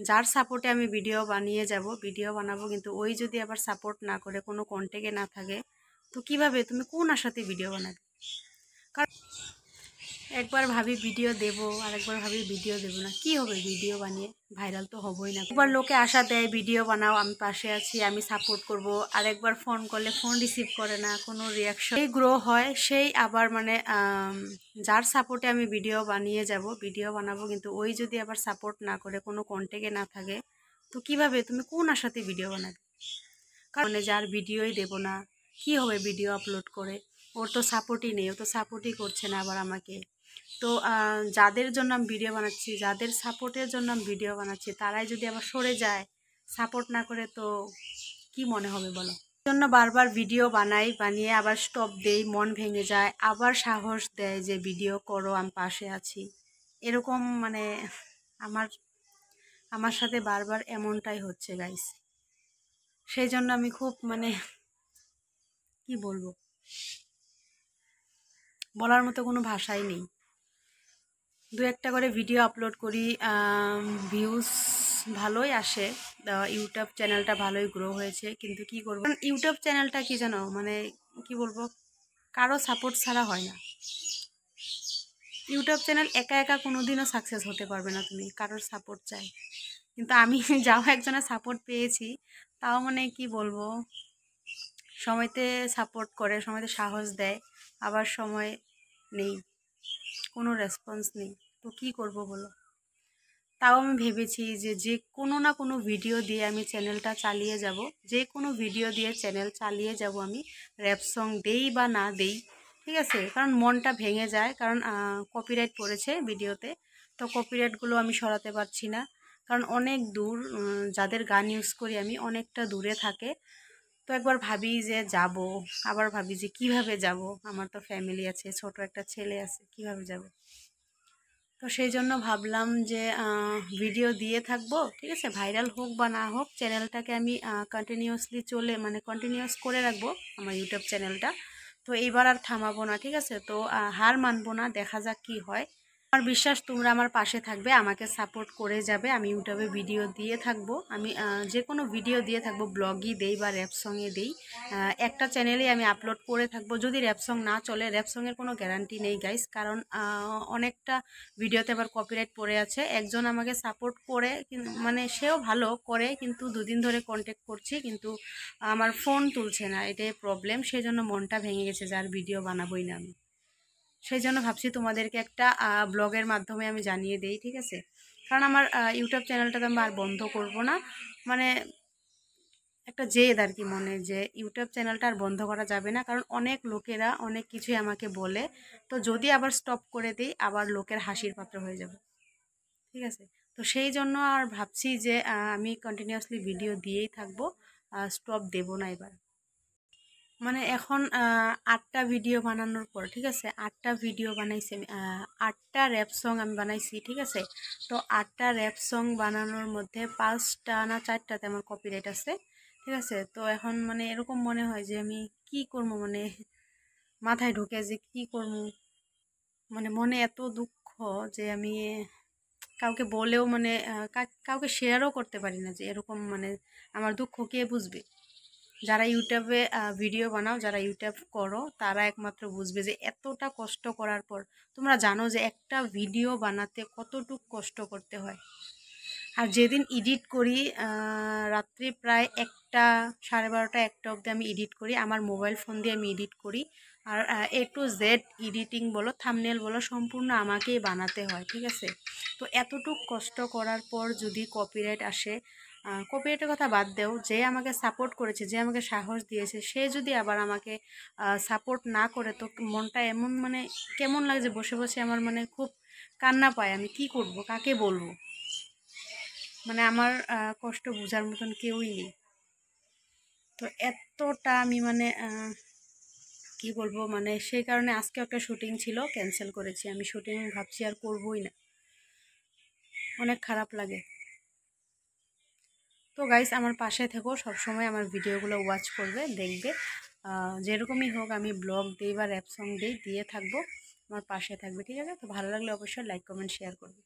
যার সাপোর্টে আমি ভিডিও বানিয়ে যাব, ভিডিও বানাবো, কিন্তু ওই যদি আবার সাপোর্ট না করে, কোনো কন্টেক্টে না থাকে, তো কিভাবে তুমি কোন আশাতে ভিডিও বানাবে? কারণ একবার ভাবি ভিডিও দেব, আর একবার ভাবি ভিডিও দেব না, কি হবে ভিডিও বানিয়ে? ভাইরাল তো হবই না। একবার লোকে আশা দেয় ভিডিও বানাও, আমি পাশে আছি, আমি সাপোর্ট করব, আর একবার ফোন করলে ফোন রিসিভ করে না, কোনো রিয়াকশন। সেই গ্রো হয়, সেই আবার মানে যার সাপোর্টে আমি ভিডিও বানিয়ে যাব, ভিডিও বানাবো, কিন্তু ওই যদি আবার সাপোর্ট না করে, কোনো কন্টেক্টে না থাকে, তো কিভাবে তুমি কোন আশাতে ভিডিও বানাবে? কারণ যার ভিডিওই দেব না, কি হবে ভিডিও আপলোড করে? ওর তো সাপোর্টই নেই, ও তো সাপোর্টই করছে না আবার আমাকে। তো যাদের জন্য আমি ভিডিও বানাচ্ছি, যাদের সাপোর্টের জন্য আমি ভিডিও বানাচ্ছি, তারাই যদি আবার সরে যায়, সাপোর্ট না করে, তো কি মনে হবে বলো? জন্য বারবার ভিডিও বানাই, বানিয়ে আবার স্টপ দেই, মন ভেঙে যায়, আবার সাহস দেয় যে ভিডিও করো, আমি পাশে আছি। এরকম মানে আমার আমার সাথে বারবার এমনটাই হচ্ছে গাইস। সেই জন্য আমি খুব মানে কি বলবো, বলার মতো কোনো ভাষাই নেই। দু একটা করে ভিডিও আপলোড করি, ভিউজ ভালোই আসে, ইউটিউব চ্যানেলটা ভালোই গ্রো হয়েছে, কিন্তু কি করবো, কারণ ইউটিউব চ্যানেলটা কি জানো, মানে কি বলবো, কারো সাপোর্ট ছাড়া হয় না। ইউটিউব চ্যানেল একা একা কোনোদিনও সাকসেস হতে পারবে না, তুমি কারোর সাপোর্ট চাই। কিন্তু আমি যাও একজনের সাপোর্ট পেয়েছি, তাও মানে কি বলবো, সময়তে সাপোর্ট করে, সময়তে সাহস দেয়, আবার সময় নেই, কোনো রেসপন্স নেই। তো কি করব বলো? তাও আমি ভেবেছি যে যে কোনো না কোনো ভিডিও দিয়ে আমি চ্যানেলটা চালিয়ে যাব, যে কোনো ভিডিও দিয়ে চ্যানেল চালিয়ে যাব আমি, র্যাপ সং দেই বা না দেই, ঠিক আছে? কারণ মনটা ভেঙে যায়, কারণ কপিরাইট পড়েছে ভিডিওতে, তো কপিরাইটগুলো আমি সরাতে পারছি না, কারণ অনেক দূর, যাদের গান ইউজ করি আমি অনেকটা দূরে থাকে। তো একবার ভাবি যে যাব, আবার ভাবি যে কিভাবে যাব, আমার তো ফ্যামিলি আছে, ছোট একটা ছেলে আছে, কিভাবে যাব? তো সেই জন্য ভাবলাম যে ভিডিও দিয়ে থাকবো, ঠিক আছে, ভাইরাল হোক বা না হোক, চ্যানেলটাকে আমি কন্টিনিউয়াসলি মানে কন্টিনিউয়াস করে রাখবো আমার ইউটিউব চ্যানেলটা। তো এইবার আর থামাবো না, ঠিক আছে? তো হার মানবো না, দেখা যাক কি হয়। আমার বিশ্বাস তোমরা আমার পাশে থাকবে, আমাকে সাপোর্ট করে যাবে। আমি ইউটিউবে ভিডিও দিয়ে থাকবো, আমি যে কোনো ভিডিও দিয়ে থাকবো, ব্লগই দেই বা র্যাপ সঙ্গে দেই, একটা চ্যানেলেই আমি আপলোড করে থাকবো। যদি র্যাপ সং না চলে, র্যাপ সঙ্গের কোনো গ্যারান্টি নেই গাইস, কারণ অনেকটা ভিডিওতে আবার কপিরাইট পড়ে আছে। একজন আমাকে সাপোর্ট করে, মানে সেও ভালো করে, কিন্তু দুদিন ধরে কন্ট্যাক্ট করছি, কিন্তু আমার ফোন তুলছে না, এটাই প্রবলেম। সেই জন্য মনটা ভেঙে গেছে, যার ভিডিও বানাবোই না আমি। সেই জন্য ভাবছি তোমাদেরকে একটা ব্লগের মাধ্যমে আমি জানিয়ে দেই, ঠিক আছে? কারণ আমার ইউটিউব চ্যানেলটা তো আমি আর বন্ধ করব না, মানে একটা জেদ আর কি মনে, যে ইউটিউব চ্যানেলটা আর বন্ধ করা যাবে না, কারণ অনেক লোকেরা অনেক কিছুই আমাকে বলে। তো যদি আবার স্টপ করে দিই, আবার লোকের হাসির পাত্র হয়ে যাব, ঠিক আছে? তো সেই জন্য আর ভাবছি যে আমি কন্টিনিউয়াসলি ভিডিও দিয়েই থাকবো, স্টপ দেব না এবার। মানে এখন 8টা ভিডিও বানানোর পর, ঠিক আছে, 8টা ভিডিও বানাইছি আমি, 8টা র্যাপ সং আমি বানাইছি, ঠিক আছে? তো 8টা র্যাপ সং বানানোর মধ্যে 5টা না 4টাতে আমার কপিরাইট আছে, ঠিক আছে? তো এখন মানে এরকম মনে হয় যে আমি কি করবো, মানে মাথায় ঢুকে যে কি করবো, মানে মনে এত দুঃখ যে আমি কাউকে বলেও মানে কাউকে শেয়ারও করতে পারি না, যে এরকম মানে আমার দুঃখ কে বুঝবে? যারা ইউটিউবে ভিডিও বানাও, যারা ইউটিউব করো, তারা একমাত্র বুঝবে যে এতটা কষ্ট করার পর, তোমরা জানো যে একটা ভিডিও বানাতে কতটুকু কষ্ট করতে হয়। আর যেদিন এডিট করি, রাত্রি প্রায় 1টা, 12:30, 1টা অবধি আমি এডিট করি, আমার মোবাইল ফোন দিয়ে আমি এডিট করি। আর A to Z এডিটিং বলো, থাম্বনেল বলো, সম্পূর্ণ আমাকেই বানাতে হয়, ঠিক আছে? তো এতটুক কষ্ট করার পর যদি কপিরাইট আসে, কপিরাইটের কথা বাদ দেও, যে আমাকে সাপোর্ট করেছে, যে আমাকে সাহস দিয়েছে, সে যদি আবার আমাকে সাপোর্ট না করে, তো মনটা এমন মানে কেমন লাগে যে বসে বসে আমার মানে খুব কান্না পায়। আমি কি করব, কাকে বলবো? মানে আমার কষ্ট বোঝার মতন কেউই নেই। তো এতটা আমি মানে কি বলবো, মানে সেই কারণে আজকে একটা শুটিং ছিল, ক্যান্সেল করেছি। আমি শুটিং ভাবছি আর করবোই না, অনেক খারাপ লাগে। তো গাইস, আমার পাশে থেকো, সবসময় আমার ভিডিওগুলো ওয়াচ করবে, দেখবে, যেরকমই হোক, আমি ব্লগ দিই বা র্যাপ সং দিই, দিয়ে থাকবো, আমার পাশে থাকবে, ঠিক আছে? তো ভালো লাগলে অবশ্যই লাইক কমেন্ট শেয়ার করবে।